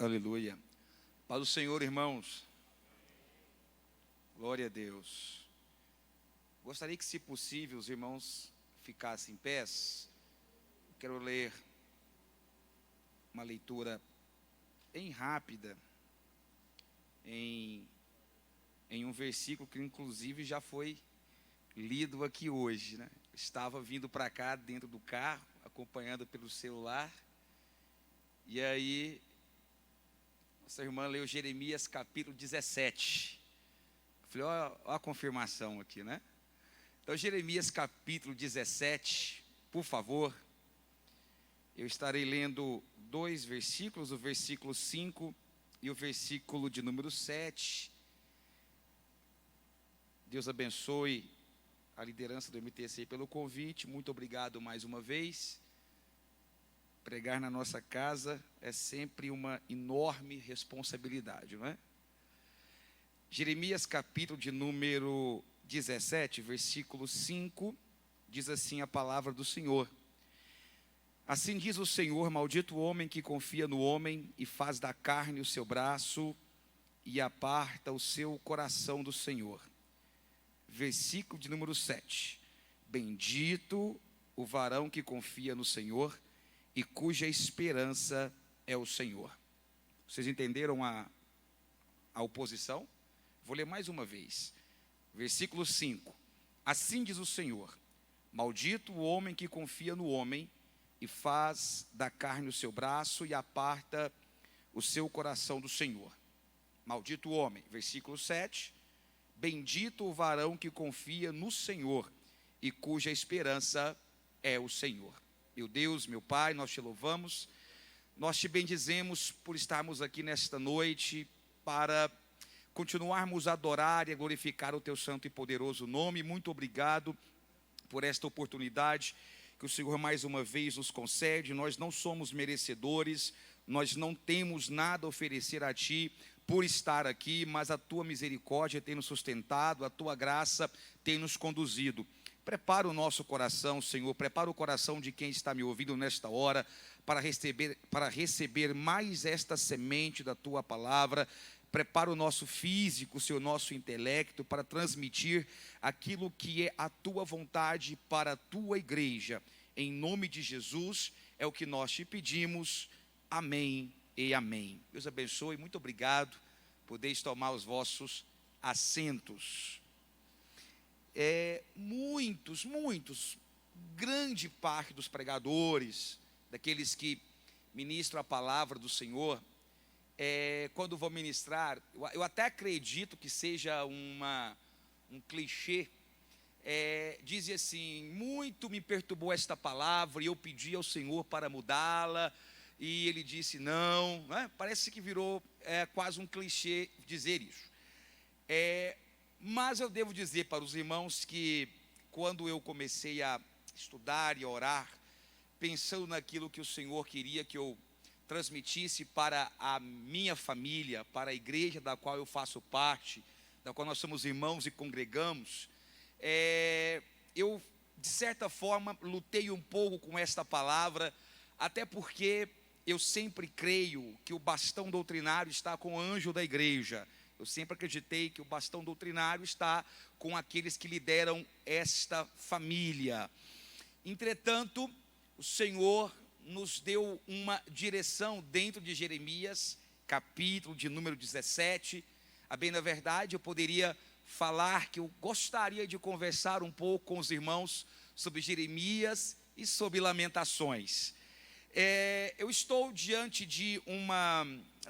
Aleluia. Paz do Senhor, irmãos. Glória a Deus. Gostaria que, se possível, os irmãos ficassem em pés. Quero ler uma leitura bem rápida em um versículo que, inclusive, já foi lido aqui hoje, né? Estava vindo para cá dentro do carro, acompanhando pelo celular, e aí nossa irmã leu Jeremias capítulo 17. Eu falei, ó a confirmação aqui, né? Então, Jeremias capítulo 17, por favor. Eu estarei lendo dois versículos, o versículo 5 e o versículo de número 7. Deus abençoe a liderança do MTC pelo convite. Muito obrigado mais uma vez. Pregar na nossa casa é sempre uma enorme responsabilidade, não é? Jeremias capítulo de número 17, versículo 5, diz assim a palavra do Senhor. Assim diz o Senhor: maldito o homem que confia no homem e faz da carne o seu braço e aparta o seu coração do Senhor. Versículo de número 7. Bendito o varão que confia no Senhor e cuja esperança é o Senhor. Vocês entenderam a oposição? Vou ler mais uma vez. Versículo 5. Assim diz o Senhor: maldito o homem que confia no homem e faz da carne o seu braço e aparta o seu coração do Senhor. Maldito o homem. Versículo 7. Bendito o varão que confia no Senhor e cuja esperança é o Senhor. Meu Deus, meu Pai, nós te louvamos, nós te bendizemos por estarmos aqui nesta noite para continuarmos a adorar e a glorificar o teu santo e poderoso nome. Muito obrigado por esta oportunidade que o Senhor mais uma vez nos concede. Nós não somos merecedores, nós não temos nada a oferecer a ti por estar aqui, mas a tua misericórdia tem nos sustentado, a tua graça tem nos conduzido. Prepara o nosso coração, Senhor, prepara o coração de quem está me ouvindo nesta hora para receber mais esta semente da tua palavra. Prepara o nosso físico, Senhor, o nosso intelecto para transmitir aquilo que é a tua vontade para a tua igreja. Em nome de Jesus é o que nós te pedimos. Amém e amém. Deus abençoe, muito obrigado. Podeis tomar os vossos assentos. Grande parte dos pregadores, daqueles que ministram a palavra do Senhor, quando vou ministrar, eu até acredito que seja um clichê, dizem assim: muito me perturbou esta palavra e eu pedi ao Senhor para mudá-la, e ele disse não, né? Parece que virou quase um clichê dizer isso. Mas eu devo dizer para os irmãos que quando eu comecei a estudar e a orar, pensando naquilo que o Senhor queria que eu transmitisse para a minha família, para a igreja da qual eu faço parte, da qual nós somos irmãos e congregamos, eu, de certa forma, lutei um pouco com esta palavra, até porque eu sempre creio que o bastão doutrinário está com o anjo da igreja. Eu sempre acreditei que o bastão doutrinário está com aqueles que lideram esta família. Entretanto, o Senhor nos deu uma direção dentro de Jeremias, capítulo de número 17. A bem da verdade, eu poderia falar que eu gostaria de conversar um pouco com os irmãos sobre Jeremias e sobre Lamentações. Eu estou diante de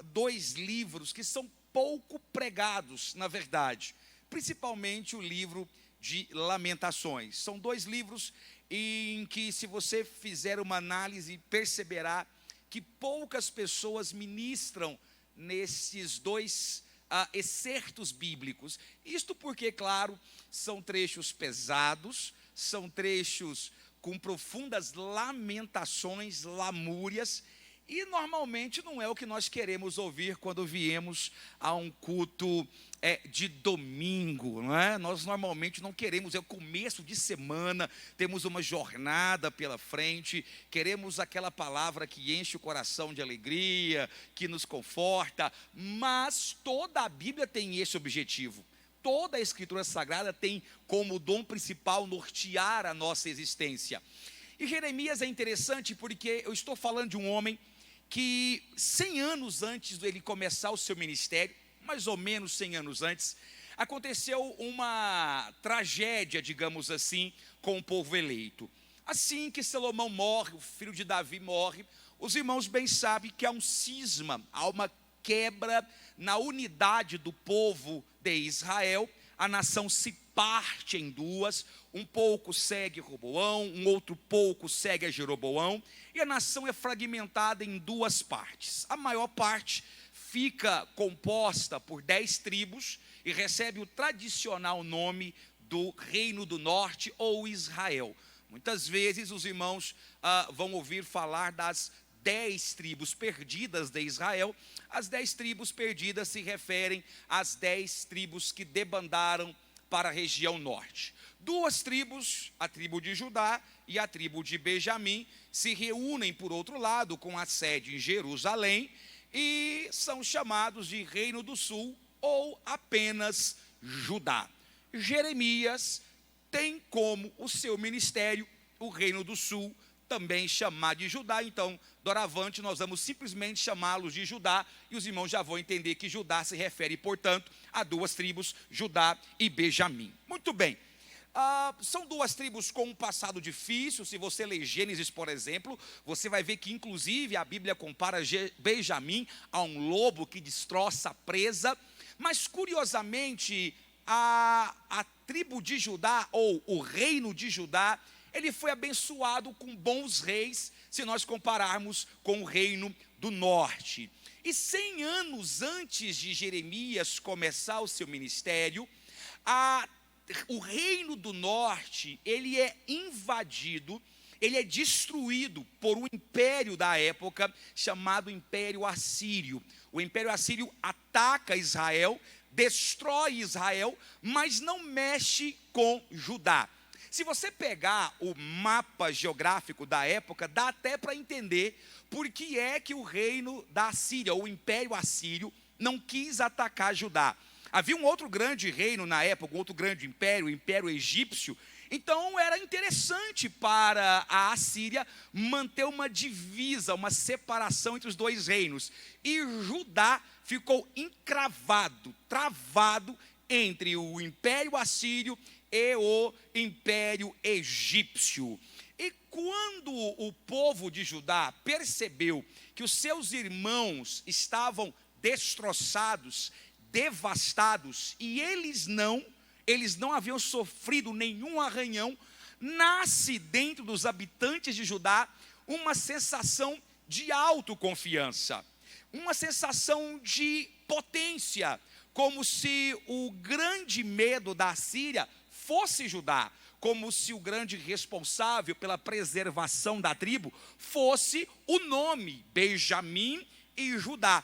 dois livros que são pouco pregados, na verdade, principalmente o livro de Lamentações. São dois livros em que, se você fizer uma análise, perceberá que poucas pessoas ministram nesses dois excertos bíblicos. Isto porque, claro, são trechos pesados, são trechos com profundas lamentações, lamúrias, E normalmente não é o que nós queremos ouvir quando viemos a um culto de domingo, não é? Nós normalmente não queremos, é o começo de semana, temos uma jornada pela frente, queremos aquela palavra que enche o coração de alegria, que nos conforta, mas toda a Bíblia tem esse objetivo. Toda a Escritura Sagrada tem como dom principal nortear a nossa existência. E Jeremias é interessante porque eu estou falando de um homem que 100 anos antes dele começar o seu ministério, mais ou menos 100 anos antes, aconteceu uma tragédia, digamos assim, com o povo eleito. Assim que Salomão morre, o filho de Davi morre, os irmãos bem sabem que há um cisma, há uma quebra na unidade do povo de Israel. A nação se parte em duas, um pouco segue Roboão, um outro pouco segue a Jeroboão, e a nação é fragmentada em duas partes. A maior parte fica composta por 10 tribos e recebe o tradicional nome do Reino do Norte ou Israel. Muitas vezes os irmãos vão ouvir falar das 10 tribos perdidas de Israel. As 10 tribos perdidas se referem às 10 tribos que debandaram para a região norte. 2 tribos, a tribo de Judá e a tribo de Benjamim, se reúnem por outro lado com a sede em Jerusalém e são chamados de Reino do Sul ou apenas Judá. Jeremias tem como o seu ministério o Reino do Sul, também chamado de Judá. Então, doravante, nós vamos simplesmente chamá-los de Judá, e os irmãos já vão entender que Judá se refere, portanto, a 2 tribos, Judá e Benjamim. Muito bem, são 2 tribos com um passado difícil. Se você ler Gênesis, por exemplo, você vai ver que inclusive a Bíblia compara Benjamim a um lobo que destroça a presa, mas curiosamente, a tribo de Judá, ou o reino de Judá, ele foi abençoado com bons reis, se nós compararmos com o reino do norte. E 100 anos antes de Jeremias começar o seu ministério, o reino do norte, ele é invadido, ele é destruído por um império da época, chamado Império Assírio. O Império Assírio ataca Israel, destrói Israel, mas não mexe com Judá. Se você pegar o mapa geográfico da época, dá até para entender por que é que o reino da Assíria, o Império Assírio, não quis atacar Judá. Havia um outro grande reino na época, um outro grande império, o Império Egípcio. Então era interessante para a Assíria manter uma divisa, uma separação entre os 2 reinos. E Judá ficou encravado, travado entre o Império Assírio e o Império Egípcio. E quando o povo de Judá percebeu que os seus irmãos estavam destroçados, devastados, e eles não haviam sofrido nenhum arranhão, nasce dentro dos habitantes de Judá uma sensação de autoconfiança, uma sensação de potência, como se o grande medo da Assíria fosse Judá, como se o grande responsável pela preservação da tribo fosse o nome Benjamim e Judá.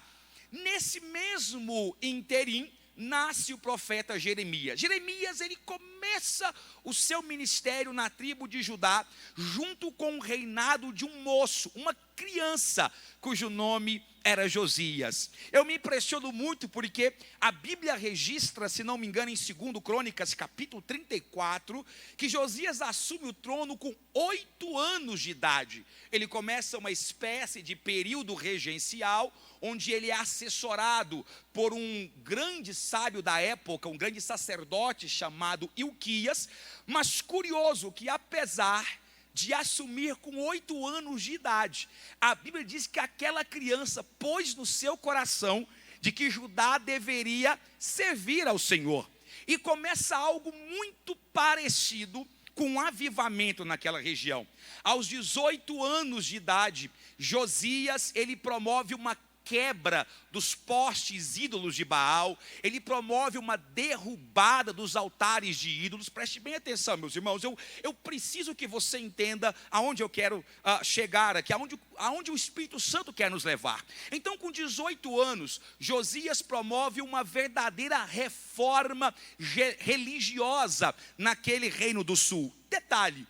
Nesse mesmo interim, nasce o profeta Jeremias. Jeremias, ele começa o seu ministério na tribo de Judá, junto com o reinado de um moço, uma criança, cujo nome era Josias. Eu me impressiono muito porque a Bíblia registra, se não me engano, em 2 Crônicas, capítulo 34, que Josias assume o trono com 8 anos de idade. Ele começa uma espécie de período regencial, onde ele é assessorado por um grande sábio da época, um grande sacerdote chamado Ilquias. Mas curioso que, apesar de assumir com 8 anos de idade, a Bíblia diz que aquela criança pôs no seu coração de que Judá deveria servir ao Senhor. E começa algo muito parecido com um avivamento naquela região. Aos 18 anos de idade, Josias, ele promove uma quebra dos postes ídolos de Baal, ele promove uma derrubada dos altares de ídolos. Preste bem atenção, meus irmãos, eu preciso que você entenda aonde eu quero chegar aqui, aonde o Espírito Santo quer nos levar. Então, com 18 anos, Josias promove uma verdadeira reforma religiosa naquele reino do sul. Detalhe: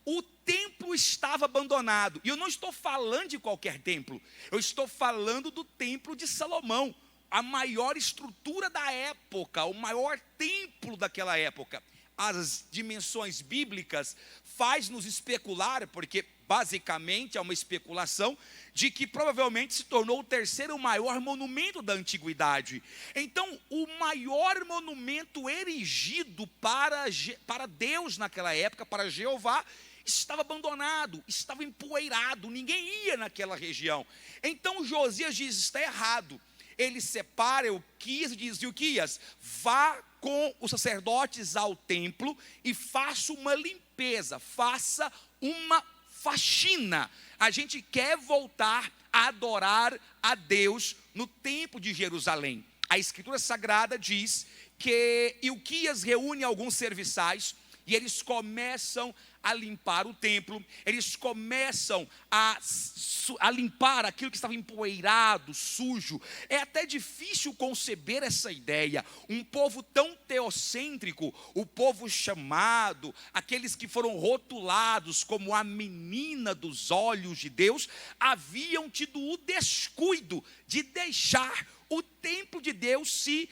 o templo estava abandonado. E eu não estou falando de qualquer templo. Eu estou falando do templo de Salomão. A maior estrutura da época, o maior templo daquela época. As dimensões bíblicas faz-nos especular, porque basicamente é uma especulação, de que provavelmente se tornou o terceiro maior monumento da antiguidade. Então, o maior monumento erigido para Deus naquela época, para Jeová, estava abandonado, estava empoeirado, ninguém ia naquela região. Então Josias diz: está errado. Ele separa Euquias e diz: Euquias, vá com os sacerdotes ao templo e faça uma limpeza, faça uma faxina. A gente quer voltar a adorar a Deus no templo de Jerusalém. A Escritura Sagrada diz que Euquias reúne alguns serviçais e eles começam a limpar o templo, eles começam a limpar aquilo que estava empoeirado, sujo. É até difícil conceber essa ideia. Um povo tão teocêntrico, o povo chamado, aqueles que foram rotulados como a menina dos olhos de Deus, haviam tido o descuido de deixar o templo de Deus se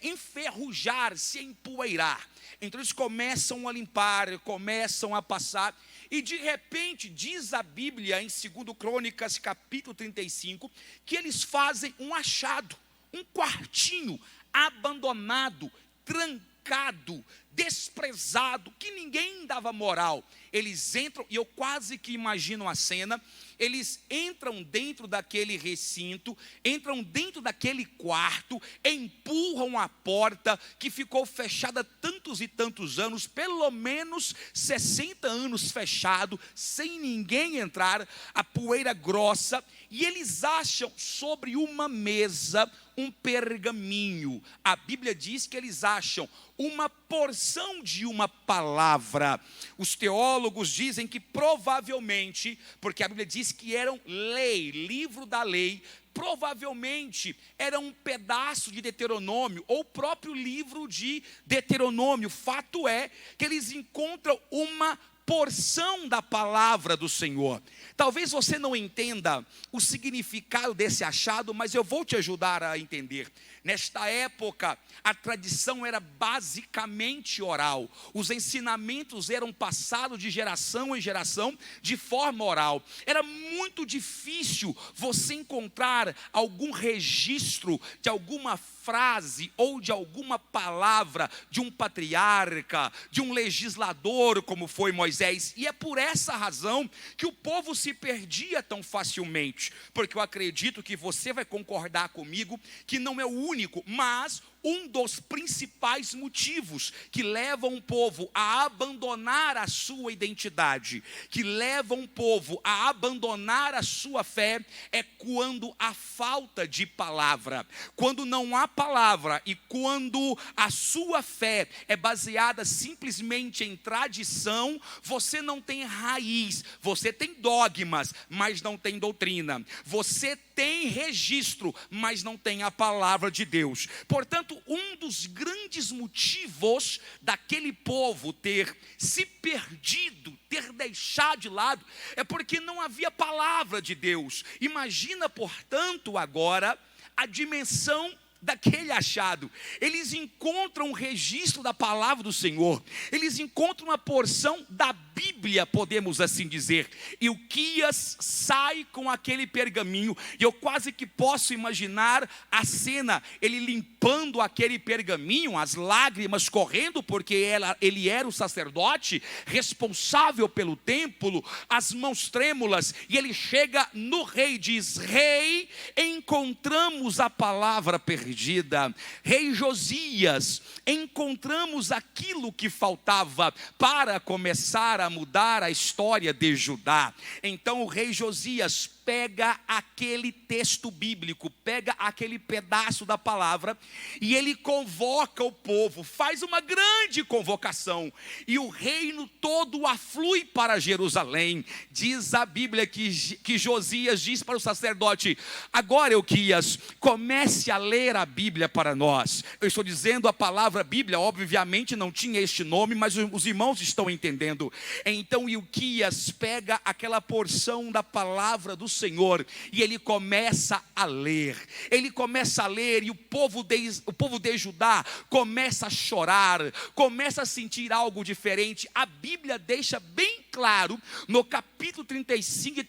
enferrujar, se empoeirar. Então eles começam a limpar, começam a passar, e de repente diz a Bíblia em 2 Crônicas capítulo 35, que eles fazem um achado, um quartinho abandonado, trancado, desprezado, que ninguém dava moral. Eles entram, e eu quase que imagino a cena, eles entram dentro daquele recinto, entram dentro daquele quarto, empurram a porta que ficou fechada tantos e tantos anos, pelo menos 60 anos fechado, sem ninguém entrar, a poeira grossa, e eles acham sobre uma mesa um pergaminho. A Bíblia diz que eles acham uma porção de uma palavra. Os teólogos dizem que provavelmente, porque a Bíblia diz que eram lei, livro da lei, provavelmente era um pedaço de Deuteronômio, ou o próprio livro de Deuteronômio. Fato é que eles encontram uma porção da palavra do Senhor. Talvez você não entenda o significado desse achado, mas eu vou te ajudar a entender. Nesta época, a tradição era basicamente oral. Os ensinamentos eram passados de geração em geração de forma oral. Era muito difícil você encontrar algum registro de alguma frase ou de alguma palavra de um patriarca, de um legislador como foi Moisés. E é por essa razão que o povo se perdia tão facilmente. Porque eu acredito que você vai concordar comigo que não é o único, mas um dos principais motivos que levam um povo a abandonar a sua identidade, que levam um povo a abandonar a sua fé, é quando há falta de palavra. Quando não há palavra e quando a sua fé é baseada simplesmente em tradição, você não tem raiz, você tem dogmas, mas não tem doutrina. Você tem registro, mas não tem a palavra de Deus. Portanto, um dos grandes motivos daquele povo ter se perdido, ter deixado de lado, é porque não havia palavra de Deus. Imagina, portanto, agora a dimensão daquele achado. Eles encontram um registro da palavra do Senhor, eles encontram uma porção da Bíblia, podemos assim dizer. Ilquias sai com aquele pergaminho, e eu quase que posso imaginar a cena, ele limpando aquele pergaminho, as lágrimas correndo, porque ele era o sacerdote responsável pelo templo, as mãos trêmulas, e ele chega no rei e diz: rei, encontramos a palavra perdida. Rei Josias, encontramos aquilo que faltava para começar a mudar a história de Judá. Então o rei Josias pega aquele texto bíblico, pega aquele pedaço da palavra e ele convoca o povo, faz uma grande convocação e o reino todo aflui para Jerusalém. Diz a Bíblia que Josias diz para o sacerdote: agora, Euquias, comece a ler a Bíblia para nós. Eu estou dizendo a palavra Bíblia, obviamente não tinha este nome, mas os irmãos estão entendendo. Então Euquias pega aquela porção da palavra do Senhor e ele começa a ler. Ele começa a ler e o povo de Judá começa a chorar, começa a sentir algo diferente. A Bíblia deixa bem claro no capítulo 35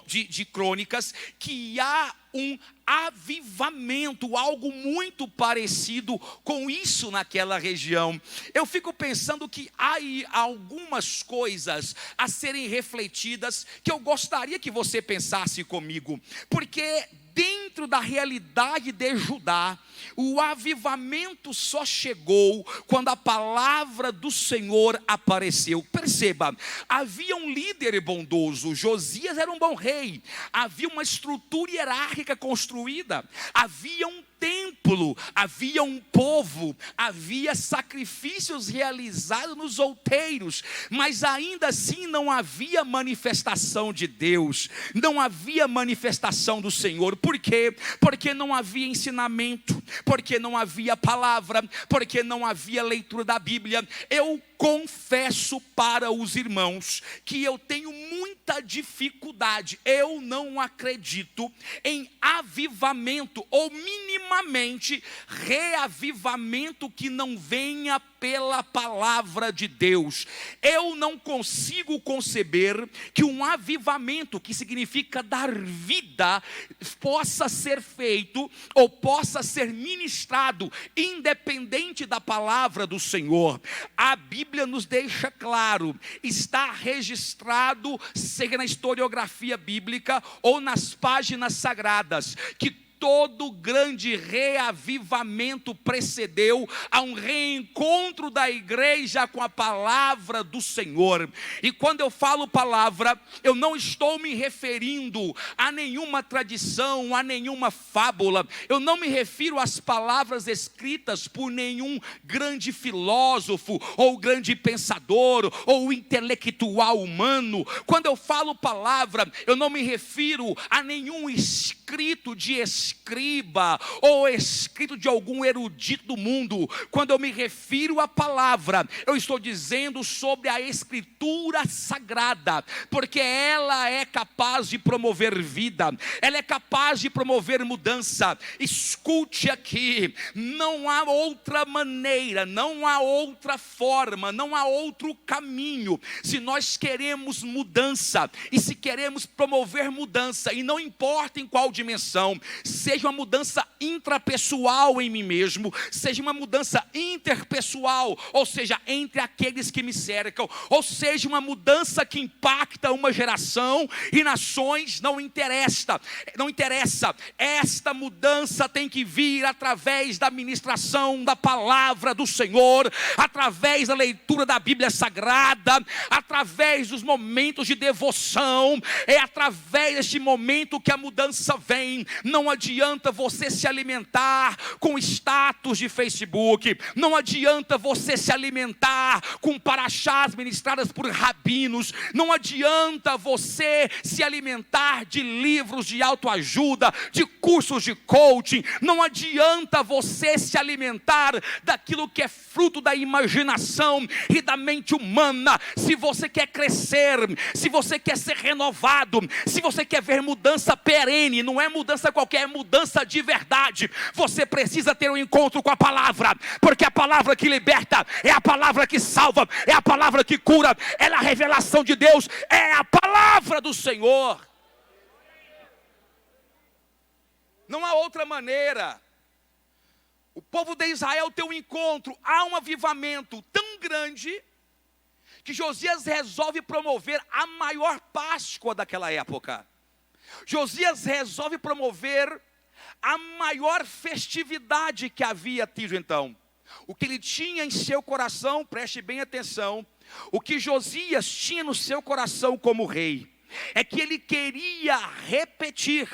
de Crônicas que há um avivamento, algo muito parecido com isso naquela região. Eu fico pensando que há aí algumas coisas a serem refletidas que eu gostaria que você pensasse comigo, porque dentro da realidade de Judá, o avivamento só chegou quando a palavra do Senhor apareceu. Perceba, havia um líder bondoso, Josias era um bom rei, havia uma estrutura hierárquica construída, havia um templo, havia um povo, havia sacrifícios realizados nos outeiros, mas ainda assim não havia manifestação de Deus, não havia manifestação do Senhor. Por quê? Porque não havia ensinamento, porque não havia palavra, porque não havia leitura da Bíblia. Eu confesso para os irmãos que eu tenho muita dificuldade, eu não acredito em avivamento, ou minimamente reavivamento que não venha pela palavra de Deus. Eu não consigo conceber que um avivamento, que significa dar vida, possa ser feito ou possa ser ministrado independente da palavra do Senhor. A Bíblia nos deixa claro, está registrado, seja na historiografia bíblica ou nas páginas sagradas, que todo grande reavivamento precedeu a um reencontro da igreja com a palavra do Senhor. E quando eu falo palavra, eu não estou me referindo a nenhuma tradição, a nenhuma fábula. Eu não me refiro às palavras escritas por nenhum grande filósofo, ou grande pensador, ou intelectual humano. Quando eu falo palavra, eu não me refiro a nenhum escrito de escriba ou escrito de algum erudito do mundo. Quando eu me refiro à palavra, eu estou dizendo sobre a escritura sagrada, porque ela é capaz de promover vida, ela é capaz de promover mudança. Escute aqui, não há outra maneira, não há outra forma, não há outro caminho. Se nós queremos mudança, e se queremos promover mudança, e não importa em qual dimensão, seja uma mudança intrapessoal em mim mesmo, seja uma mudança interpessoal, ou seja, entre aqueles que me cercam, ou seja, uma mudança que impacta uma geração e nações, não interessa, esta mudança tem que vir através da ministração da palavra do Senhor, através da leitura da Bíblia Sagrada, através dos momentos de devoção. É através deste momento que a mudança vem. Não adianta você se alimentar com status de Facebook, não adianta você se alimentar com paraxás ministradas por rabinos, não adianta você se alimentar de livros de autoajuda, de cursos de coaching, não adianta você se alimentar daquilo que é fruto da imaginação e da mente humana. Se você quer crescer, se você quer ser renovado, se você quer ver mudança perene, não é mudança qualquer, é mudança de verdade, você precisa ter um encontro com a palavra, porque a palavra que liberta, é a palavra que salva, é a palavra que cura, é a revelação de Deus, é a palavra do Senhor. Não há outra maneira. O povo de Israel tem um encontro, há um avivamento tão grande que Josias resolve promover a maior Páscoa daquela época. Josias resolve promover a maior festividade que havia tido então. O que ele tinha em seu coração, preste bem atenção, o que Josias tinha no seu coração como rei, é que ele queria repetir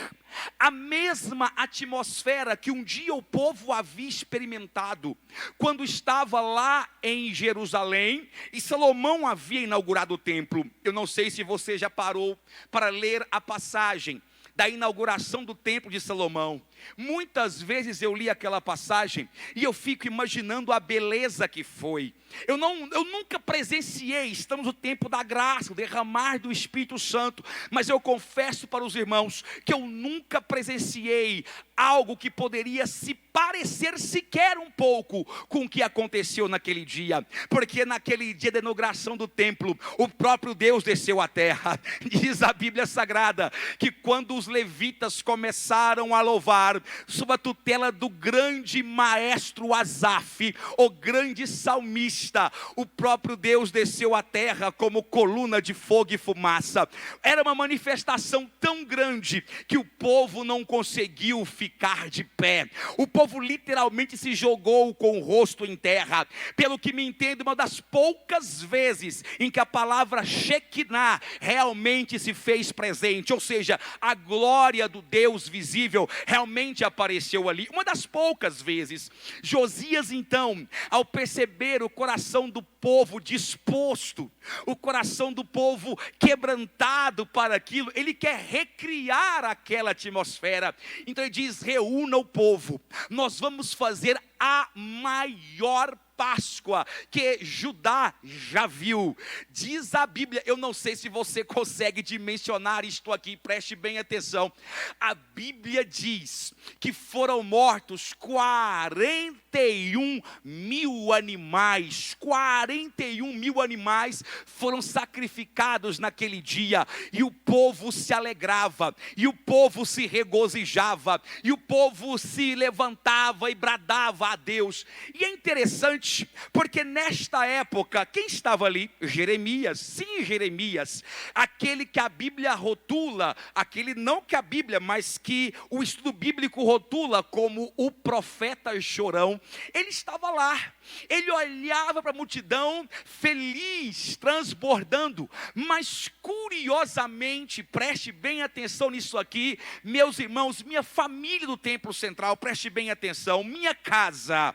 a mesma atmosfera que um dia o povo havia experimentado quando estava lá em Jerusalém e Salomão havia inaugurado o templo. Eu não sei se você já parou para ler a passagem da inauguração do templo de Salomão. Muitas vezes eu li aquela passagem e eu fico imaginando a beleza que foi. Eu nunca presenciei, estamos no tempo da graça, o derramar do Espírito Santo, mas eu confesso para os irmãos que eu nunca presenciei algo que poderia se parecer sequer um pouco com o que aconteceu naquele dia, porque naquele dia da inauguração do templo, o próprio Deus desceu à terra. Diz a Bíblia Sagrada que quando os levitas começaram a louvar, sob a tutela do grande maestro Asaf, o grande salmista, o próprio Deus desceu à terra como coluna de fogo e fumaça. Era uma manifestação tão grande que o povo não conseguiu ficar de pé. O povo literalmente se jogou com o rosto em terra. Pelo que me entendo, uma das poucas vezes em que a palavra Shekinah realmente se fez presente, ou seja, a glória do Deus visível realmente apareceu ali, uma das poucas vezes. Josias então, ao perceber o coração do povo disposto, o coração do povo quebrantado para aquilo, ele quer recriar aquela atmosfera. Então ele diz: reúna o povo, nós vamos fazer a maior Páscoa que Judá já viu. Diz a Bíblia, eu não sei se você consegue dimensionar isto aqui, preste bem atenção. A Bíblia diz que foram mortos 41 mil animais. 41 mil animais foram sacrificados naquele dia, e o povo se alegrava, e o povo se regozijava, e o povo se levantava e bradava a Deus. E é interessante, porque nesta época, quem estava ali? Jeremias. Sim, Jeremias, aquele que a Bíblia rotula, aquele não que a Bíblia, mas que o estudo bíblico rotula como o profeta chorão. Ele estava lá, ele olhava para a multidão feliz, transbordando, mas curiosamente, preste bem atenção nisso aqui, meus irmãos, minha família do Templo Central, preste bem atenção, minha casa,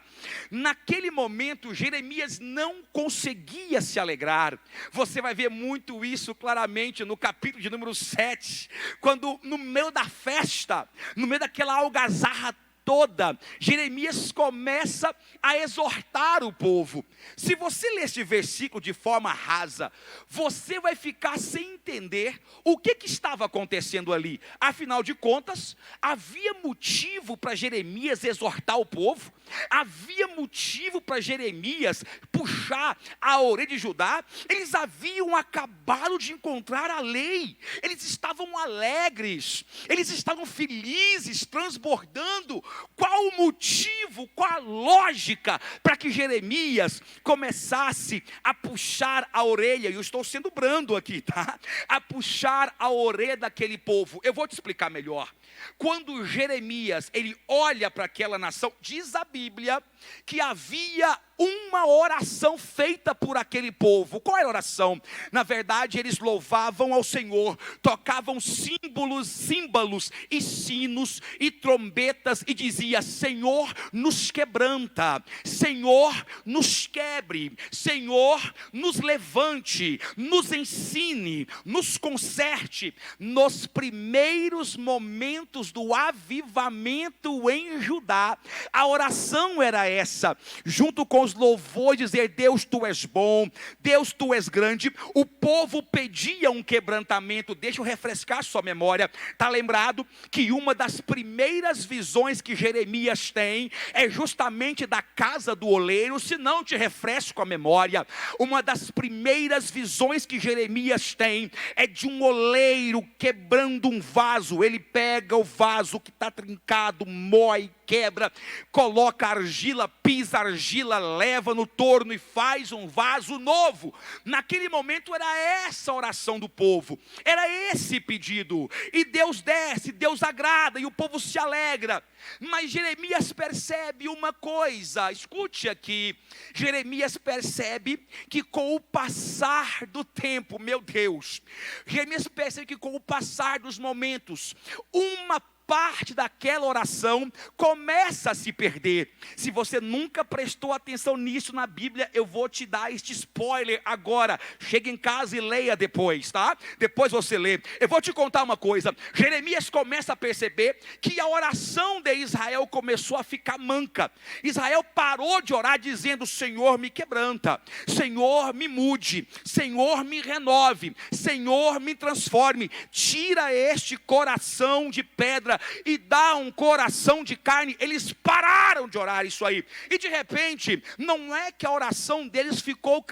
naquele momento Jeremias não conseguia se alegrar. Você vai ver muito isso claramente no capítulo de número 7, quando no meio da festa, no meio daquela algazarra toda, Jeremias começa a exortar o povo. Se você ler este versículo de forma rasa, você vai ficar sem entender o que estava acontecendo ali. Afinal de contas, havia motivo para Jeremias exortar o povo? Havia motivo para Jeremias puxar a orelha de Judá? Eles haviam acabado de encontrar a lei, eles estavam alegres, eles estavam felizes, transbordando. Qual o motivo, qual a lógica para que Jeremias começasse a puxar a orelha? E eu estou sendo brando aqui, tá? A puxar a orelha daquele povo. Eu vou te explicar melhor. Quando Jeremias, ele olha para aquela nação, diz a Bíblia que havia uma oração feita por aquele povo. Qual era a oração? Na verdade, eles louvavam ao Senhor, tocavam símbolos e sinos e trombetas e dizia: Senhor, nos quebranta, Senhor, nos quebre, Senhor, nos levante, nos ensine, nos conserte. Nos primeiros momentos do avivamento em Judá, a oração era essa, junto com os louvores, dizer: Deus, tu és bom, Deus, tu és grande. O povo pedia um quebrantamento. Deixa eu refrescar sua memória. Está lembrado que uma das primeiras visões que Jeremias tem é justamente da casa do oleiro? Se não te refresco a memória, uma das primeiras visões que Jeremias tem é de um oleiro quebrando um vaso. Ele pega o vaso que está trincado, mói, quebra, coloca argila, pisa argila, leva no torno e faz um vaso novo. Naquele momento era essa a oração do povo, era esse pedido. E Deus desce, Deus agrada e o povo se alegra. Mas Jeremias percebe uma coisa, escute aqui, Jeremias percebe que com o passar do tempo, meu Deus, Jeremias percebe que com o passar dos momentos, uma parte daquela oração começa a se perder. Se você nunca prestou atenção nisso na Bíblia, eu vou te dar este spoiler agora. Chega em casa e leia depois, tá? Depois você lê. Eu vou te contar uma coisa. Jeremias começa a perceber que a oração de Israel começou a ficar manca. Israel parou de orar dizendo: Senhor, me quebranta, Senhor, me mude, Senhor, me renove, Senhor, me transforme, tira este coração de pedra e dá um coração de carne. Eles pararam de orar isso aí. E de repente, não é que a oração deles ficou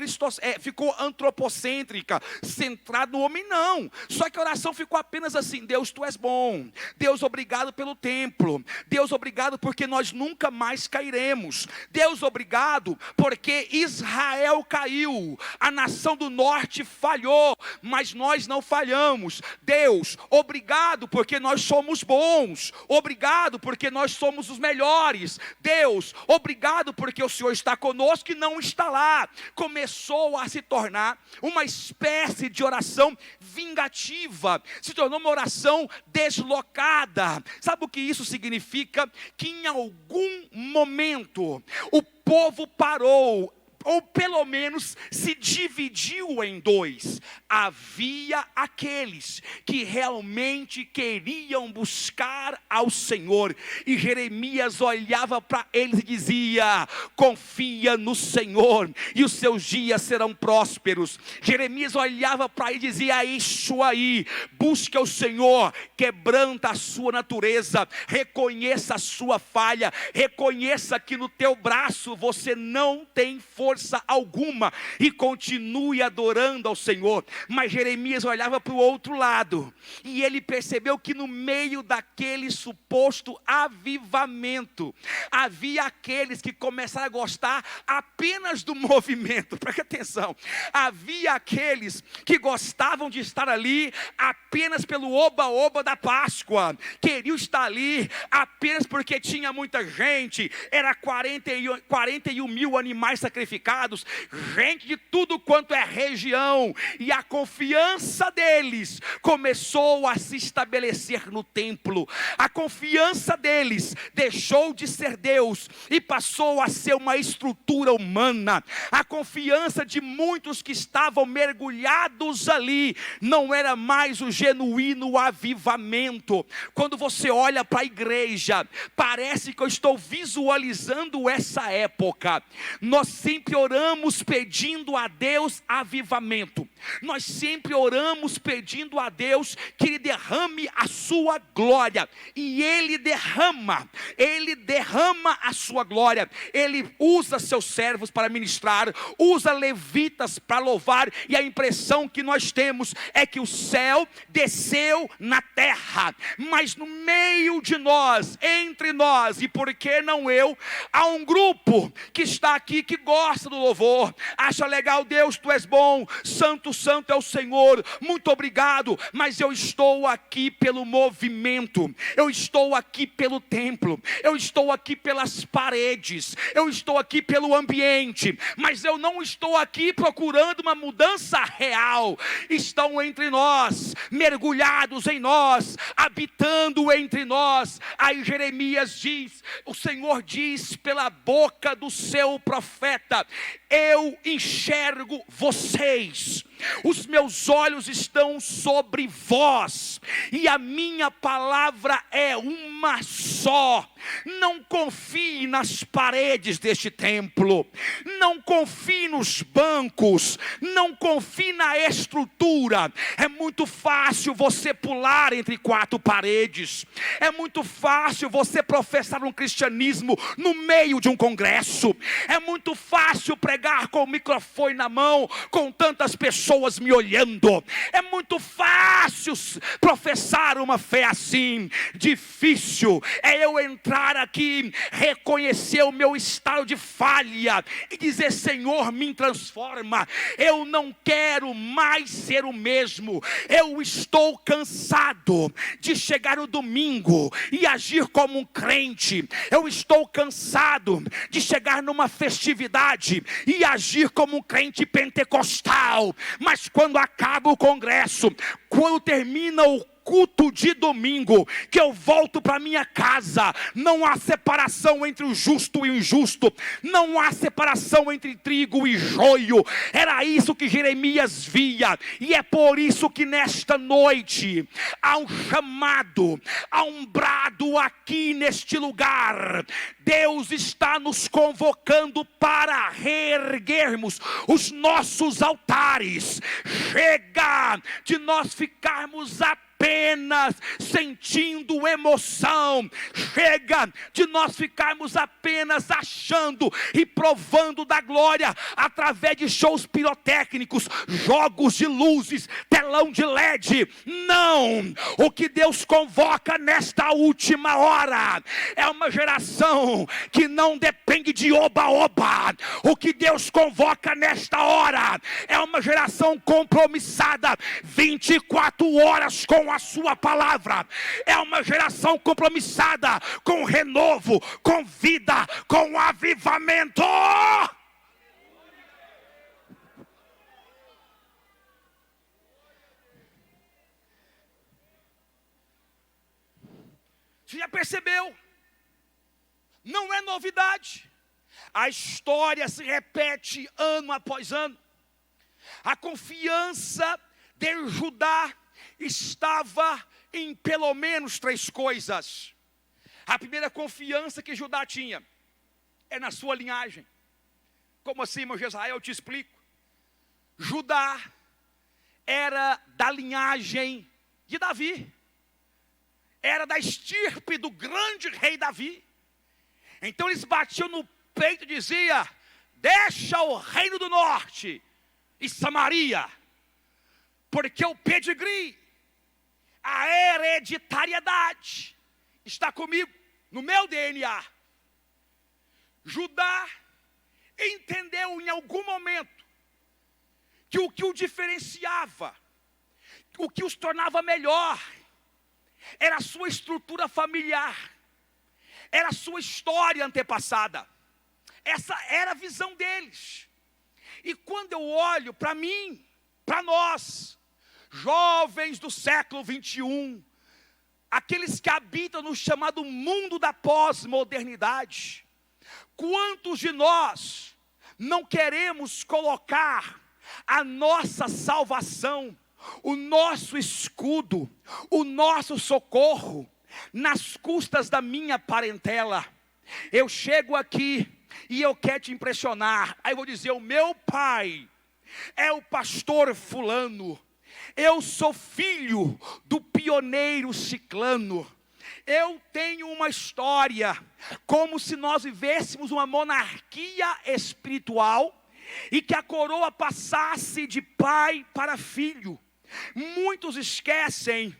antropocêntrica, centrada no homem, não. Só que a oração ficou apenas assim: Deus, tu és bom. Deus, obrigado pelo templo. Deus, obrigado porque nós nunca mais cairemos. Deus, obrigado porque Israel caiu. A nação do norte falhou, mas nós não falhamos. Deus, obrigado porque nós somos bons. Obrigado porque nós somos os melhores. Deus, obrigado porque o Senhor está conosco e não está lá. Começou a se tornar uma espécie de oração vingativa, se tornou uma oração deslocada. Sabe o que isso significa? Que em algum momento o povo parou, ou pelo menos se dividiu em dois. Havia aqueles que realmente queriam buscar ao Senhor, e Jeremias olhava para eles e dizia: confia no Senhor e os seus dias serão prósperos. Jeremias olhava para ele e dizia: isso aí, busque ao Senhor, quebranta a sua natureza, reconheça a sua falha, reconheça que no teu braço você não tem força alguma, e continue adorando ao Senhor. Mas Jeremias olhava para o outro lado, e ele percebeu que no meio daquele suposto avivamento, havia aqueles que começaram a gostar apenas do movimento. Preste atenção, havia aqueles que gostavam de estar ali apenas pelo oba-oba da Páscoa, queriam estar ali apenas porque tinha muita gente, era 41 mil animais sacrificados, gente de tudo quanto é região, e a confiança deles começou a se estabelecer no templo. A confiança deles deixou de ser Deus e passou a ser uma estrutura humana. A confiança de muitos que estavam mergulhados ali não era mais o genuíno avivamento. Quando você olha para a igreja, parece que eu estou visualizando essa época. Nós sempre oramos pedindo a Deus avivamento. Nós sempre oramos pedindo a Deus que Ele derrame a sua glória. E Ele derrama a sua glória. Ele usa seus servos para ministrar, usa levitas para louvar. E a impressão que nós temos é que o céu desceu na terra. Mas no meio de nós, entre nós, e por que não eu, há um grupo que está aqui que gosta do louvor, acha legal: Deus, tu és bom, santo, santo é o Senhor, muito obrigado. Mas eu estou aqui pelo movimento, eu estou aqui pelo templo, eu estou aqui pelas paredes, eu estou aqui pelo ambiente, mas eu não estou aqui procurando uma mudança real. Estão entre nós, mergulhados em nós, habitando entre nós. Aí Jeremias diz, o Senhor diz pela boca do seu profeta: eu enxergo vocês, os meus olhos estão sobre vós, e a minha palavra é uma só. Não confie nas paredes deste templo, não confie nos bancos, não confie na estrutura. É muito fácil você pular entre quatro paredes, é muito fácil você professar um cristianismo no meio de um congresso, é muito fácil pregar com o microfone na mão, com tantas pessoas pessoas me olhando. É muito fácil professar uma fé assim. Difícil é eu entrar aqui, reconhecer o meu estado de falha e dizer: Senhor, me transforma. Eu não quero mais ser o mesmo. Eu estou cansado de chegar no domingo e agir como um crente. Eu estou cansado de chegar numa festividade e agir como um crente pentecostal. Mas quando acaba o congresso, quando termina o culto de domingo, que eu volto para minha casa, não há separação entre o justo e o injusto, não há separação entre trigo e joio. Era isso que Jeremias via, e é por isso que nesta noite há um chamado, há um brado aqui neste lugar. Deus está nos convocando para reerguermos os altares. Chega de nós ficarmos apenas sentindo emoção. Chega de nós ficarmos apenas achando e provando da glória através de shows pirotécnicos, jogos de luzes, telão de LED. Não! O que Deus convoca nesta última hora é uma geração que não depende de oba-oba. O que Deus convoca nesta hora é uma geração compromissada 24 horas com a sua palavra. É uma geração compromissada com renovo, com vida, com avivamento. Você já percebeu? Não é novidade. A história se repete ano após ano. A confiança de Judá estava em pelo menos 3 coisas. A primeira confiança que Judá tinha é na sua linhagem. Como assim, irmão Jesael? Eu te explico. Judá era da linhagem de Davi. Era da estirpe do grande rei Davi. Então eles batiam no peito e diziam: deixa o reino do norte e Samaria, porque o pedigree, a hereditariedade está comigo, no meu DNA. Judá entendeu em algum momento que o que o diferenciava, o que os tornava melhor, era a sua estrutura familiar, era a sua história antepassada. Essa era a visão deles. E quando eu olho para mim, para nós, jovens do século 21, aqueles que habitam no chamado mundo da pós-modernidade, quantos de nós não queremos colocar a nossa salvação, o nosso escudo, o nosso socorro nas custas da minha parentela? Eu chego aqui e eu quero te impressionar. Aí eu vou dizer: o meu pai é o pastor fulano, eu sou filho do pioneiro ciclano. Eu tenho uma história, como se nós vivêssemos uma monarquia espiritual e que a coroa passasse de pai para filho. Muitos esquecem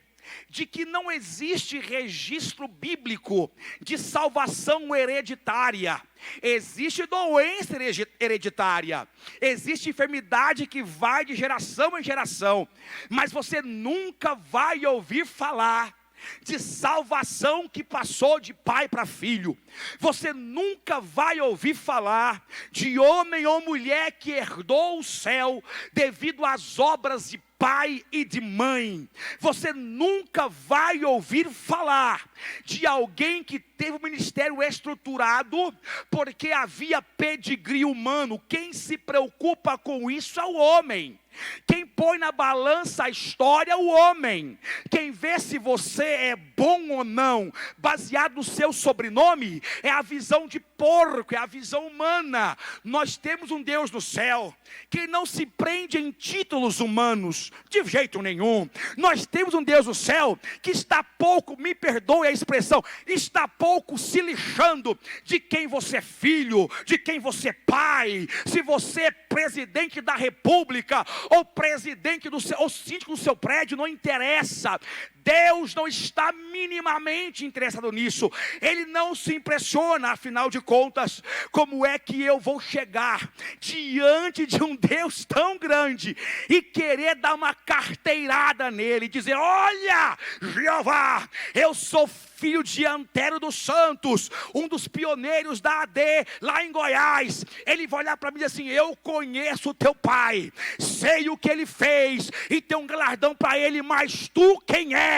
de que não existe registro bíblico de salvação hereditária. Existe doença hereditária, existe enfermidade que vai de geração em geração, mas você nunca vai ouvir falar de salvação que passou de pai para filho. Você nunca vai ouvir falar de homem ou mulher que herdou o céu devido às obras de pai e de mãe. Você nunca vai ouvir falar de alguém que teve um ministério estruturado porque havia pedigree humano. Quem se preocupa com isso é o homem. Quem põe na balança a história é o homem. Quem vê se você é bom ou não, baseado no seu sobrenome, é a visão de porco, é a visão humana. Nós temos um Deus no céu que não se prende em títulos humanos, de jeito nenhum. Nós temos um Deus no céu que está pouco, me perdoe a expressão, está pouco se lixando de quem você é filho, de quem você é pai, se você é presidente da república ou presidente do seu, ou síndico do seu prédio, não interessa. Deus não está minimamente interessado nisso. Ele não se impressiona, afinal de contas, como é que eu vou chegar diante de um Deus tão grande e querer dar uma carteirada nele, e dizer: olha, Jeová, eu sou filho de Antero dos Santos, um dos pioneiros da AD lá em Goiás. Ele vai olhar para mim e dizer assim: eu conheço o teu pai, sei o que ele fez e tem um galardão para ele, mas tu quem és?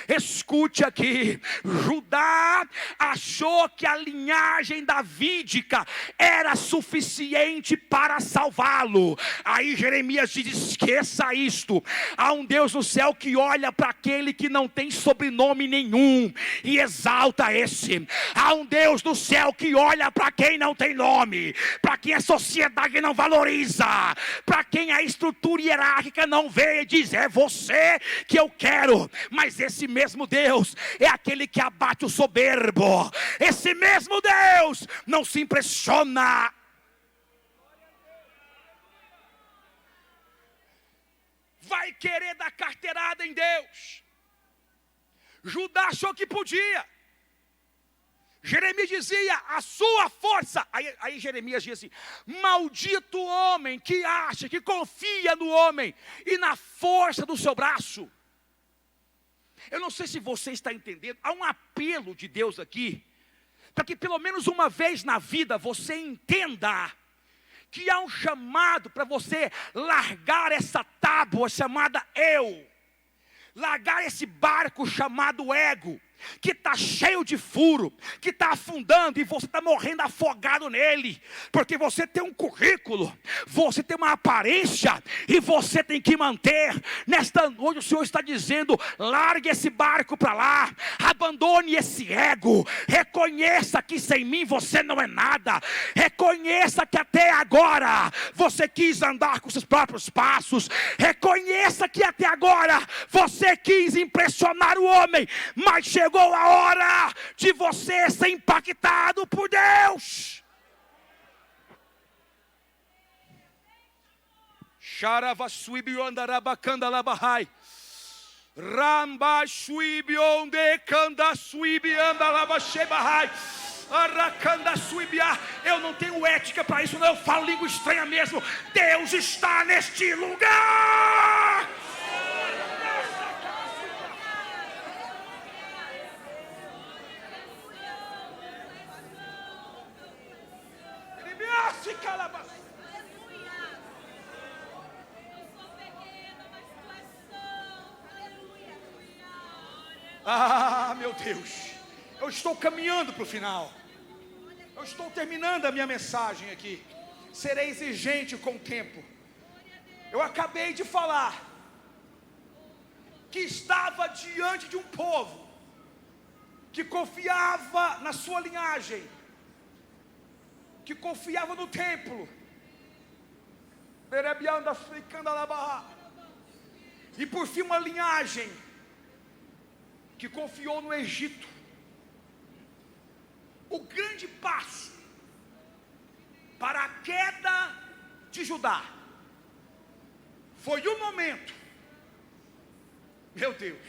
Escute aqui, Judá achou que a linhagem davídica era suficiente para salvá-lo. Aí Jeremias diz: esqueça isto. Há um Deus no céu que olha para aquele que não tem sobrenome nenhum e exalta esse. Há um Deus no céu que olha para quem não tem nome, para quem a sociedade não valoriza, para quem a estrutura hierárquica não vê e diz: é você que eu quero. Mas esse mesmo Deus é aquele que abate o soberbo. Esse mesmo Deus não se impressiona. Vai querer dar carteirada em Deus. Judá achou que podia. Jeremias dizia: a sua força. Aí Jeremias diz assim: maldito homem que acha, que confia no homem e na força do seu braço. Eu não sei se você está entendendo. Há um apelo de Deus aqui, para que pelo menos uma vez na vida você entenda que há um chamado para você largar essa tábua chamada eu, largar esse barco chamado ego, que está cheio de furo, que está afundando e você está morrendo afogado nele, porque você tem um currículo, você tem uma aparência e você tem que manter. Nesta noite o Senhor está dizendo: largue esse barco para lá, abandone esse ego, reconheça que sem mim você não é nada, reconheça que até agora você quis andar com seus próprios passos, reconheça que até agora você quis impressionar o homem, mas chegou a hora de você ser impactado por Deus. Xaravasuibiandarabacandalabahai, Rambasuibiondecandaçuibiandalabashebahai, Arracandasuibia. Eu não tenho ética para isso, não. Eu falo língua estranha mesmo. Deus está neste lugar. Ah, meu Deus, eu estou caminhando para o final. Eu estou terminando a minha mensagem aqui. Serei exigente com o tempo. Eu acabei de falar que estava diante de um povo que confiava na sua linhagem, que confiava no templo, e por fim uma linhagem que confiou no Egito. O grande passo para a queda de Judá foi o momento, meu Deus,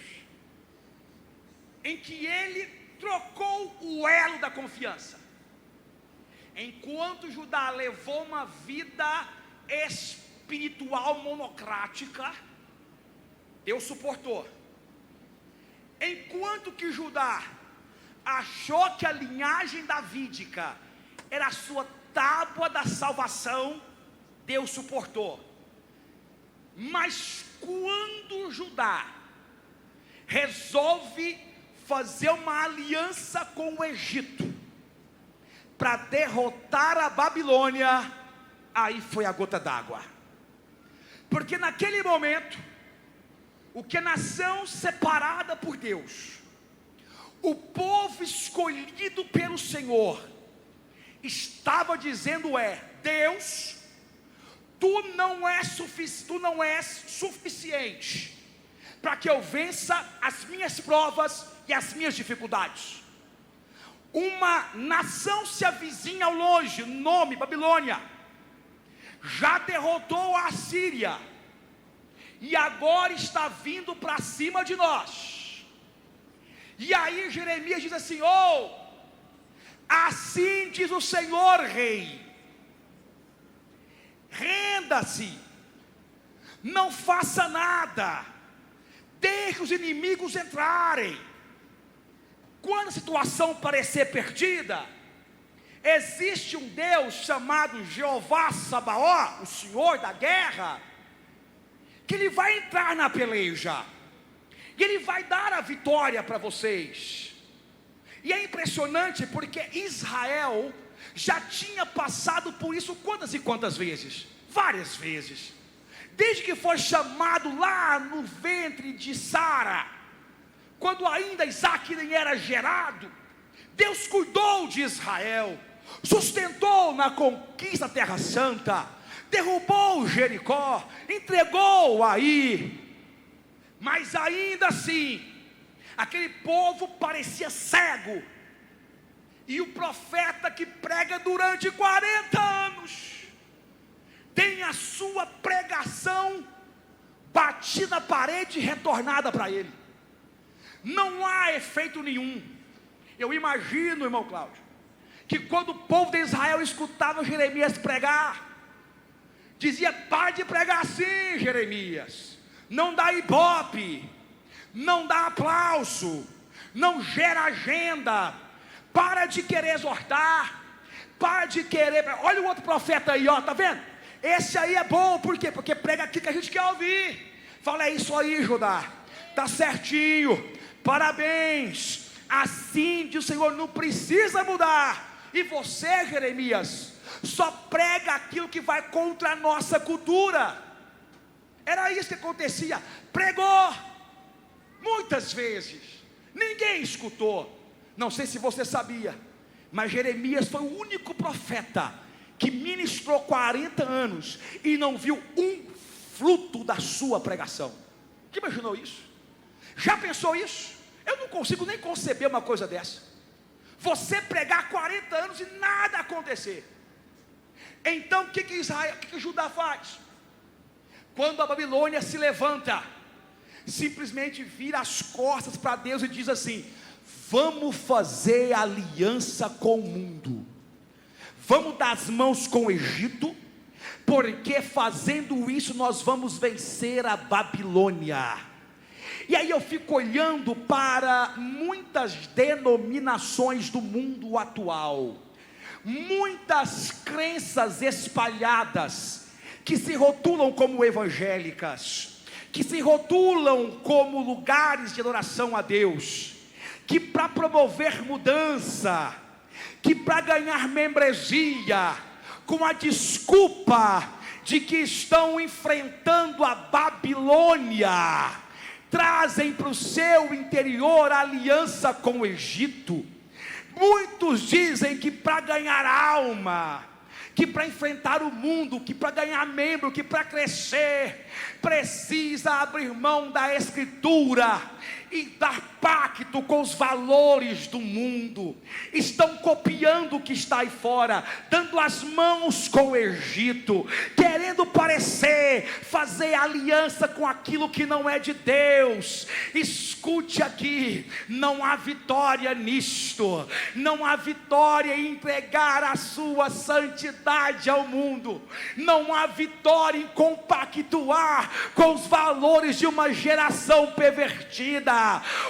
em que ele trocou o elo da confiança. Enquanto Judá levou uma vida espiritual monocrática, Deus suportou. Enquanto que Judá achou que a linhagem davídica era a sua tábua da salvação, Deus suportou. Mas quando Judá resolve fazer uma aliança com o Egito para derrotar a Babilônia, aí foi a gota d'água. Porque naquele momento, o que a nação separada por Deus, o povo escolhido pelo Senhor, estava dizendo Deus, tu não és suficiente para que eu vença as minhas provas e as minhas dificuldades. Uma nação se avizinha ao longe, nome Babilônia, já derrotou a Assíria, e agora está vindo para cima de nós. E aí Jeremias diz assim: assim diz o Senhor, rei, renda-se, não faça nada, deixe os inimigos entrarem. Quando a situação parecer perdida, existe um Deus chamado Jeová Sabaó, o Senhor da guerra, que Ele vai entrar na peleja, e Ele vai dar a vitória para vocês. E é impressionante porque Israel já tinha passado por isso quantas e quantas vezes? Várias vezes. Desde que foi chamado lá no ventre de Sara, quando ainda Isaac nem era gerado, Deus cuidou de Israel, sustentou na conquista da Terra Santa, derrubou Jericó, entregou aí. Mas ainda assim, aquele povo parecia cego. E o profeta que prega durante 40 anos tem a sua pregação batida na parede e retornada para ele. Não há efeito nenhum. Eu imagino, irmão Cláudio, que quando o povo de Israel escutava Jeremias pregar, dizia: para de pregar assim, Jeremias, não dá ibope, não dá aplauso, não gera agenda, para de querer exortar, para de querer. Olha o outro profeta aí, ó, tá vendo? Esse aí é bom, por quê? Porque prega aquilo que a gente quer ouvir. Fala: é isso aí, Judá, tá certinho, parabéns, assim diz o Senhor, não precisa mudar. E você, Jeremias, só prega aquilo que vai contra a nossa cultura. Era isso que acontecia. Pregou muitas vezes, ninguém escutou. Não sei se você sabia, mas Jeremias foi o único profeta que ministrou 40 anos e não viu um fruto da sua pregação. Que imaginou isso? Já pensou isso? Eu não consigo nem conceber uma coisa dessa. Você pregar 40 anos e nada acontecer. Então o que Judá faz? Quando a Babilônia se levanta, simplesmente vira as costas para Deus e diz assim: vamos fazer aliança com o mundo, vamos dar as mãos com o Egito, porque fazendo isso nós vamos vencer a Babilônia. E aí eu fico olhando para muitas denominações do mundo atual, muitas crenças espalhadas, que se rotulam como evangélicas, que se rotulam como lugares de adoração a Deus, que para promover mudança, que para ganhar membresia, com a desculpa de que estão enfrentando a Babilônia, trazem para o seu interior a aliança com o Egito. Muitos dizem que para ganhar alma, que para enfrentar o mundo, que para ganhar membro, que para crescer, precisa abrir mão da Escritura e dar pacto com os valores do mundo. Estão copiando o que está aí fora, dando as mãos com o Egito, querendo parecer, fazer aliança com aquilo que não é de Deus. Escute aqui, não há vitória nisto, não há vitória em entregar a sua santidade ao mundo, não há vitória em compactuar com os valores de uma geração pervertida.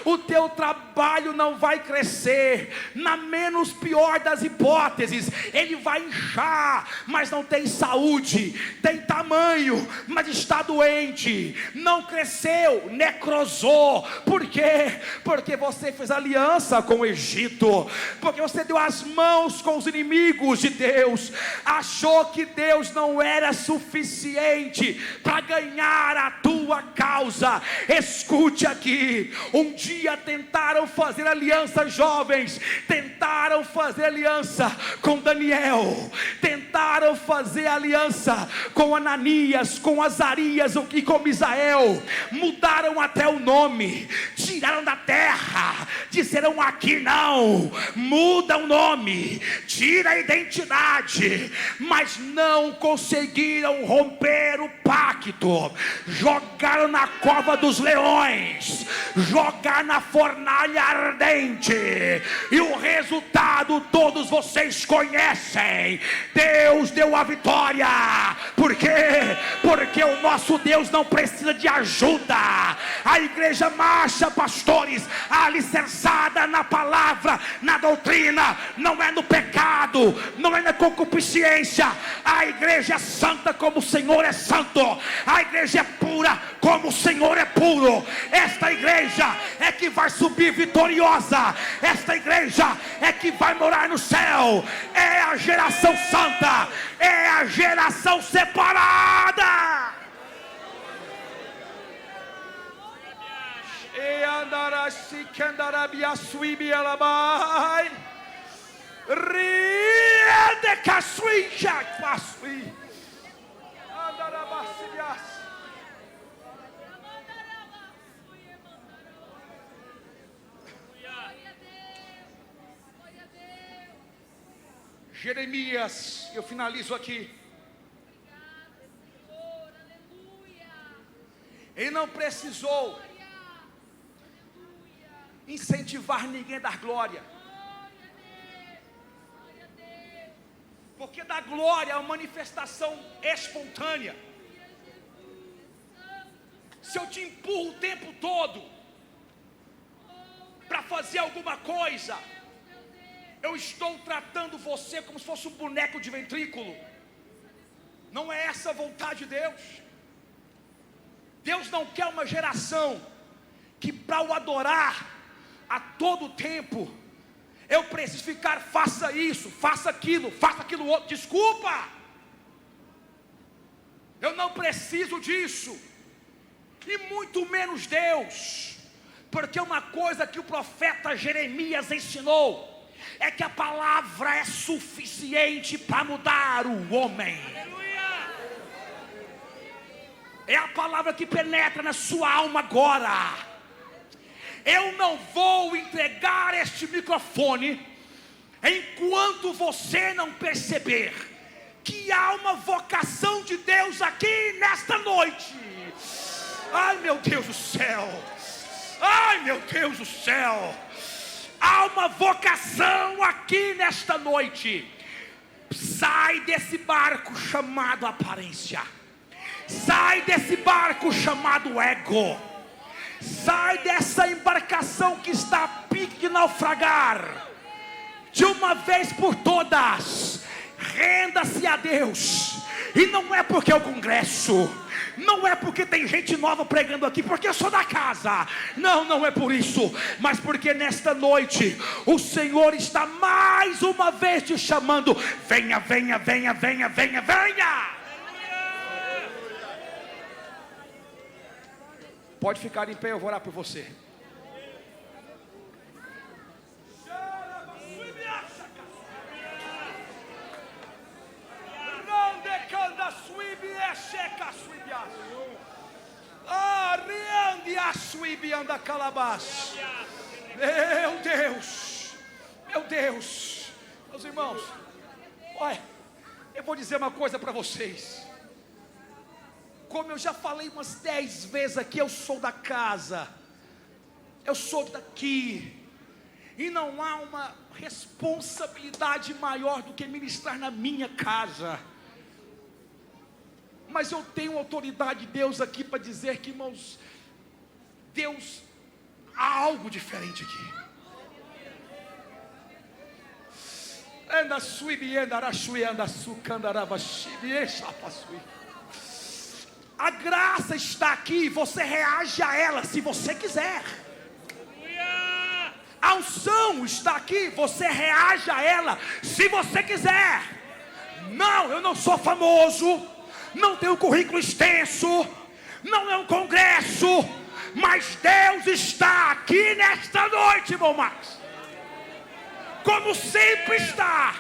O teu trabalho não vai crescer, na menos pior das hipóteses, ele vai inchar, mas não tem saúde, tem tamanho, mas está doente, não cresceu, necrosou. Por quê? Porque você fez aliança com o Egito, porque você deu as mãos com os inimigos de Deus, achou que Deus não era suficiente para ganhar a tua causa. Escute aqui, um dia tentaram fazer aliança, jovens, tentaram fazer aliança com Daniel, tentaram tentaram fazer aliança com Ananias, com Azarias e com Misael, mudaram até o nome, tiraram da terra, disseram aqui não, muda o nome, tira a identidade, mas não conseguiram romper o pacto, jogaram na cova dos leões, jogaram na fornalha ardente, e o resultado todos vocês conhecem. Deus deu a vitória. Por quê? Porque o nosso Deus não precisa de ajuda. A igreja marcha, pastores, alicerçada na palavra, na doutrina, não é no pecado, não é na concupiscência. A igreja é santa como o Senhor é santo, a igreja é pura como o Senhor é puro. Esta igreja é que vai subir vitoriosa, esta igreja é que vai morar no céu. É a geração santa, é a geração separada. E andará se candarabia suibi alabai. Riende casuija pasui. Andará basias. Jeremias, eu finalizo aqui. Ele não precisou incentivar ninguém a dar glória, porque da glória é uma manifestação espontânea. Se eu te empurro o tempo todo para fazer alguma coisa, eu estou tratando você como se fosse um boneco de ventrículo. Não é essa a vontade de Deus. Deus não quer uma geração que para o adorar a todo tempo eu preciso ficar, faça isso, faça aquilo outro. Desculpa, eu não preciso disso, e muito menos Deus, porque uma coisa que o profeta Jeremias ensinou é que a palavra é suficiente para mudar o homem. É a palavra que penetra na sua alma agora. Eu não vou entregar este microfone enquanto você não perceber que há uma vocação de Deus aqui nesta noite. Ai, meu Deus do céu. Ai, meu Deus do céu. Há uma vocação aqui nesta noite. Sai desse barco chamado aparência. Sai desse barco chamado ego. Sai dessa embarcação que está a pique de naufragar. De uma vez por todas, renda-se a Deus. E não é porque é o congresso, não é porque tem gente nova pregando aqui, porque eu sou da casa. Não é por isso, mas porque nesta noite o Senhor está mais uma vez te chamando. Venha, venha, venha, venha, venha, venha. Pode ficar em pé, eu vou orar por você. Meu Deus, meu Deus, meus irmãos, olha, eu vou dizer uma coisa para vocês. Como eu já falei umas 10 vezes aqui, eu sou da casa, eu sou daqui, e não há uma responsabilidade maior do que ministrar na minha casa. Mas eu tenho autoridade de Deus aqui para dizer que, irmãos, Deus, há algo diferente aqui. A graça está aqui, você reage a ela se você quiser. A unção está aqui, você reage a ela se você quiser. Não, eu não sou famoso, não tenho currículo extenso, não é um congresso, mas Deus está aqui nesta noite, irmão Max, como sempre está.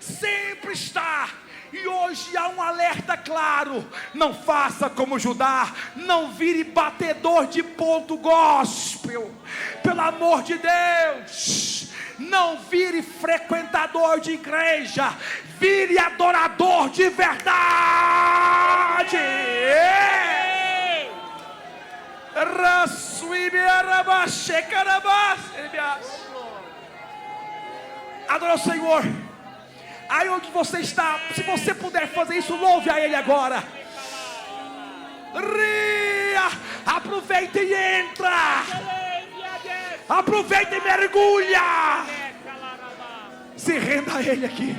sempre está. E hoje há um alerta claro: não faça como Judá, não vire batedor de ponto gospel, pelo amor de Deus. Não vire frequentador de igreja, vire adorador de verdade. Adora o Senhor. Aí onde você está, se você puder fazer isso, louve a Ele agora. Aproveita e entra. Aproveita e mergulha. Se renda a Ele aqui.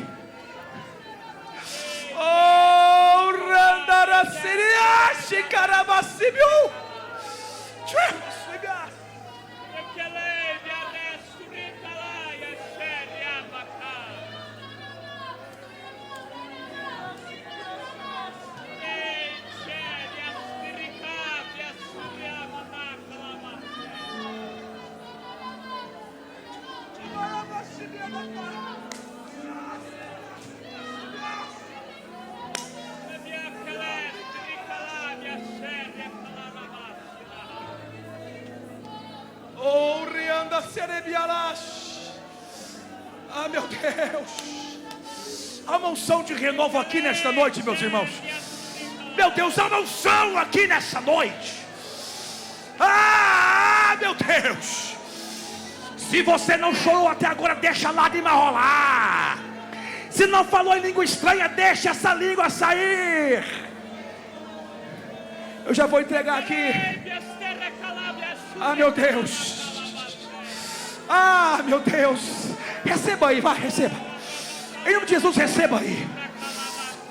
Oh, Randaraciria, Shikarabasibiu. Ah, meu Deus, há uma unção de renovo aqui nesta noite, meus irmãos. Meu Deus, há uma unção aqui nessa noite. Ah, meu Deus, se você não chorou até agora, deixa a lágrima rolar. Se não falou em língua estranha, deixa essa língua sair. Eu já vou entregar aqui. Ah, meu Deus. Ah, meu Deus. Receba aí, vai, receba. Em nome de Jesus, receba aí.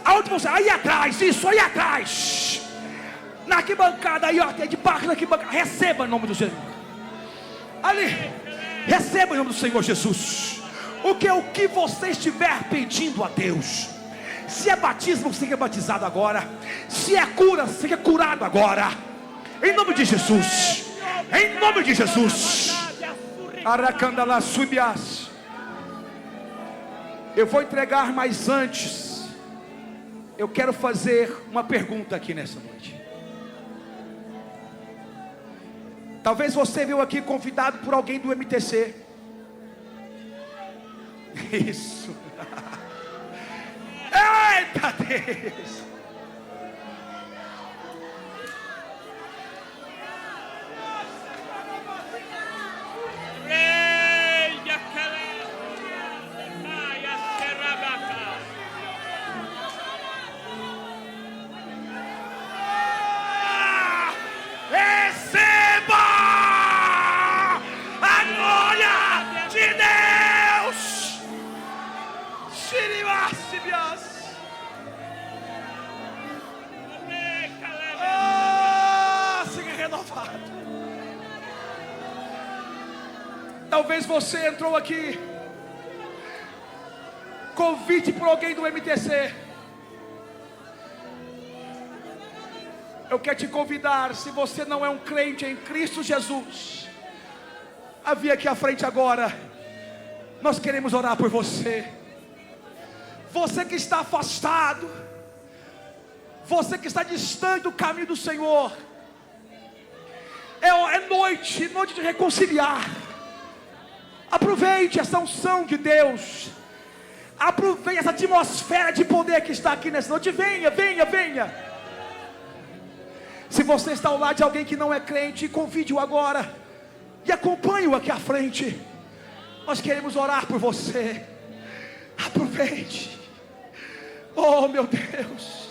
Aonde você? Aí atrás, isso, aí atrás. Na arquibancada, aí ó, debaixo da arquibancada. Receba em nome do Senhor. Ali, receba em nome do Senhor Jesus. O que você estiver pedindo a Deus. Se é batismo, seja batizado agora. Se é cura, seja curado agora. Em nome de Jesus. Em nome de Jesus. Aracandala subias. Eu vou entregar, mas antes eu quero fazer uma pergunta aqui nessa noite. Talvez você veio aqui convidado por alguém do MTC. Isso. Eita Deus. Talvez você entrou aqui convite por alguém do MTC. Eu quero te convidar, se você não é um crente em Cristo Jesus, a vir aqui à frente agora. Nós queremos orar por você. Você que está afastado, você que está distante do caminho do Senhor. É noite de reconciliar. Aproveite essa unção de Deus. Aproveite essa atmosfera de poder que está aqui nessa noite. Venha, venha, venha. Se você está ao lado de alguém que não é crente, convide-o agora e acompanhe-o aqui à frente. Nós queremos orar por você. Aproveite. Oh, meu Deus.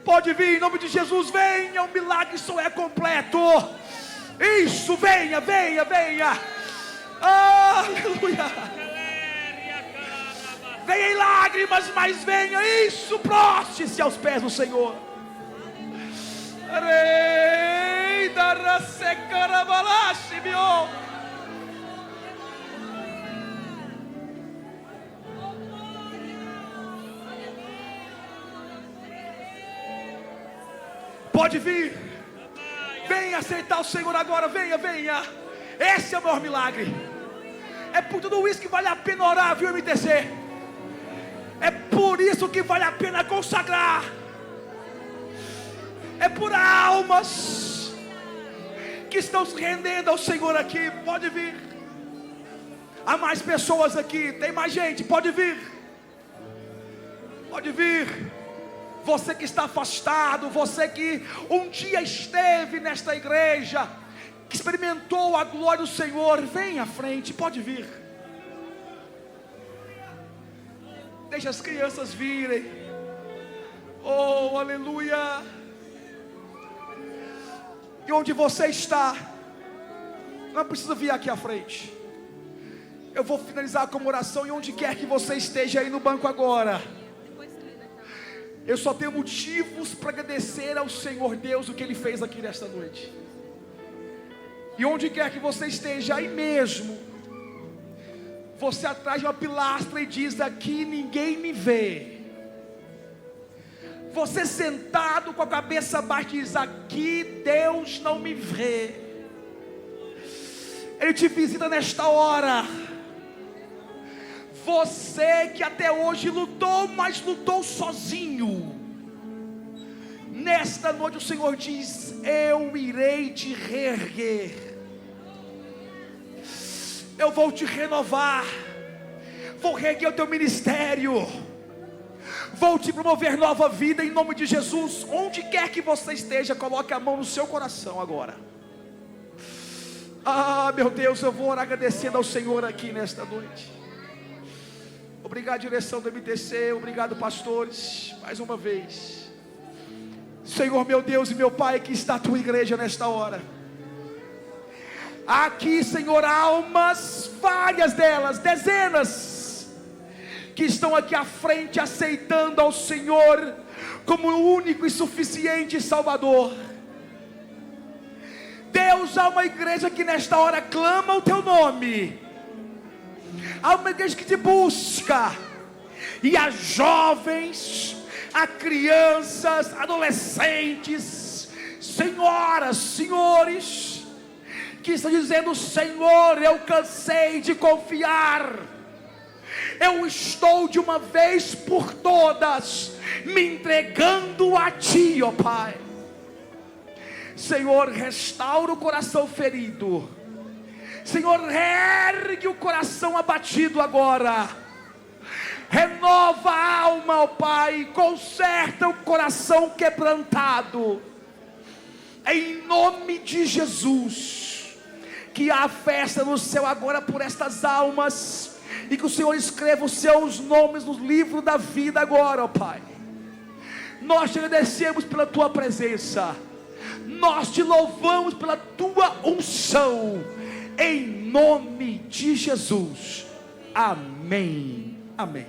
Pode vir em nome de Jesus. Venha, o milagre só é completo. Isso, venha, venha, venha. Aleluia. Venha em lágrimas, mas venha. Isso, proste-se aos pés do Senhor. Pode vir. Venha aceitar o Senhor agora. Venha, venha. Esse é o maior milagre. É por tudo isso que vale a pena orar, viu, MTC? É por isso que vale a pena consagrar. É por almas que estão se rendendo ao Senhor aqui. Pode vir. Há mais pessoas aqui, tem mais gente, pode vir. Pode vir. Você que está afastado, você que um dia esteve nesta igreja, que experimentou a glória do Senhor, vem à frente, pode vir. Deixa as crianças virem. Oh, aleluia. E onde você está, não precisa vir aqui à frente. Eu vou finalizar com uma oração. E onde quer que você esteja aí no banco agora, eu só tenho motivos para agradecer ao Senhor Deus o que Ele fez aqui nesta noite. E onde quer que você esteja aí mesmo, você atrás de uma pilastra e diz: aqui ninguém me vê. Você sentado com a cabeça baixa diz: aqui Deus não me vê. Ele te visita nesta hora. Você que até hoje lutou, mas lutou sozinho, nesta noite o Senhor diz: eu irei te reerguer, eu vou te renovar, vou reerguer o teu ministério, vou te promover nova vida em nome de Jesus. Onde quer que você esteja, coloque a mão no seu coração agora. Ah, meu Deus, eu vou orar agradecendo ao Senhor aqui nesta noite. Obrigado, direção do MTC, obrigado, pastores, mais uma vez. Senhor, meu Deus e meu Pai, que está a tua igreja nesta hora. Aqui, Senhor, almas, várias delas, dezenas, que estão aqui à frente, aceitando ao Senhor como o único e suficiente Salvador. Deus, há uma igreja que nesta hora clama o teu nome. Há uma igreja que te busca. E há jovens, há crianças, adolescentes, senhoras, senhores, que estão dizendo: Senhor, eu cansei de confiar, eu estou de uma vez por todas me entregando a Ti, ó Pai. Senhor, restaura o coração ferido. Senhor, reergue o coração abatido agora. Renova a alma, ó Pai. Conserta o coração quebrantado. Em nome de Jesus. Que há festa no céu agora por estas almas. E que o Senhor escreva os seus nomes no livro da vida agora, ó Pai. Nós te agradecemos pela Tua presença. Nós te louvamos pela Tua unção. Em nome de Jesus. Amém. Amém.